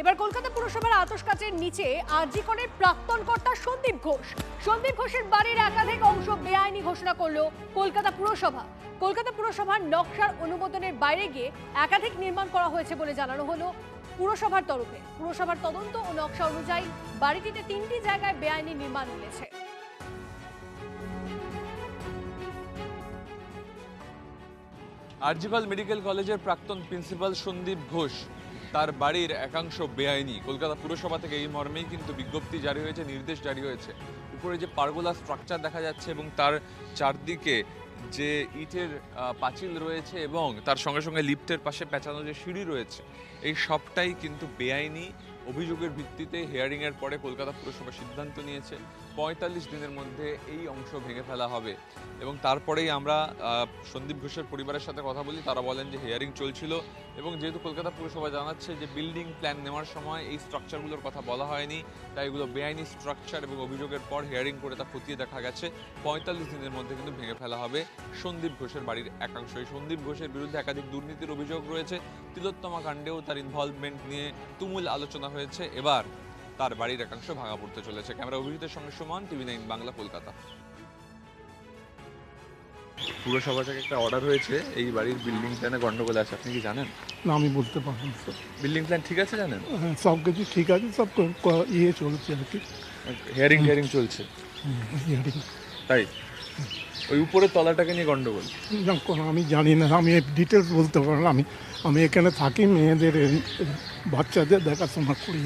এবার কলকাতা পুরসভার আতশকাচের নিচে আরজি করের প্রাক্তন কর্তা সন্দীপ ঘোষ। সন্দীপ ঘোষের বাড়ির একাধিক অংশ বেআইনি ঘোষণা করলো কলকাতা পুরসভা। কলকাতা পুরসভার নকশার অনুমোদনের বাইরে গিয়ে একাধিক নির্মাণ করা হয়েছে বলে জানানো হলো পুরসভার তরফে। পুরসভার তদন্ত ও নকশা অনুযায়ী বাড়িটিতে 3টি জায়গায় বেআইনি নির্মাণ মিলেছে। আরজিকর মেডিকেল কলেজের প্রাক্তন প্রিন্সিপাল সন্দীপ ঘোষ, তার বাড়ির একাংশ বেআইনি। কলকাতা পুরসভা থেকে এই মর্মেই কিন্তু বিজ্ঞপ্তি জারি হয়েছে, নির্দেশ জারি হয়েছে। উপরে যে পারগোলা স্ট্রাকচার দেখা যাচ্ছে এবং তার চারদিকে যে ইটের পাঁচিল রয়েছে এবং তার সঙ্গে সঙ্গে লিফটের পাশে পেঁচানো যে সিঁড়ি রয়েছে, এই সবটাই কিন্তু বেআইনি। অভিযোগের ভিত্তিতে হিয়ারিংয়ের পরে কলকাতা পুরসভা সিদ্ধান্ত নিয়েছে 45 দিনের মধ্যে এই অংশ ভেঙে ফেলা হবে। এবং তারপরেই আমরা সন্দীপ ঘোষের পরিবারের সাথে কথা বলি। তারা বলেন যে হিয়ারিং চলছিল এবং যেহেতু কলকাতা পুরসভা জানাচ্ছে যে বিল্ডিং প্ল্যান নেওয়ার সময় এই স্ট্রাকচারগুলোর কথা বলা হয়নি, তাই এগুলো বেআইনি স্ট্রাকচার এবং অভিযোগের পর হিয়ারিং করে তা খতিয়ে দেখা গেছে 45 দিনের মধ্যে কিন্তু ভেঙে ফেলা হবে সন্দীপ ঘোষের বাড়ির একাংশ। এই সন্দীপ ঘোষের বিরুদ্ধে একাধিক দুর্নীতির অভিযোগ রয়েছে। তিলোত্তমা কাণ্ডেও তার ইনভলভমেন্ট নিয়ে তুমুল আলোচনা হয়েছে। এবার তার বাড়ির একাংশ ভাঙা পড়তে চলেছে। ক্যামেরা অভিজিতের সঙ্গে সুমন, টিভি9 বাংলা, কলকাতা। পুরসভা থেকে একটা অর্ডার হয়েছে, এই বাড়ির বিল্ডিং প্ল্যানে গন্ডগোল আছে, আপনি কি জানেন? না, আমি বলতে পারবো না স্যার। বিল্ডিং প্ল্যান ঠিক আছে জানেন? হ্যাঁ, সব কিছু ঠিক আছে, সব ইয়ে চলছে আর কি। হিয়ারিং চলছে হিয়ারিং। তাই ওই উপরের তলাটাকে নিয়ে গন্ডগোল? আমি জানি না, আমি ডিটেলস বলতে পারবো না। আমি এখানে থাকি, মেয়েদের বাচ্চাদের দেখাশোনা করি।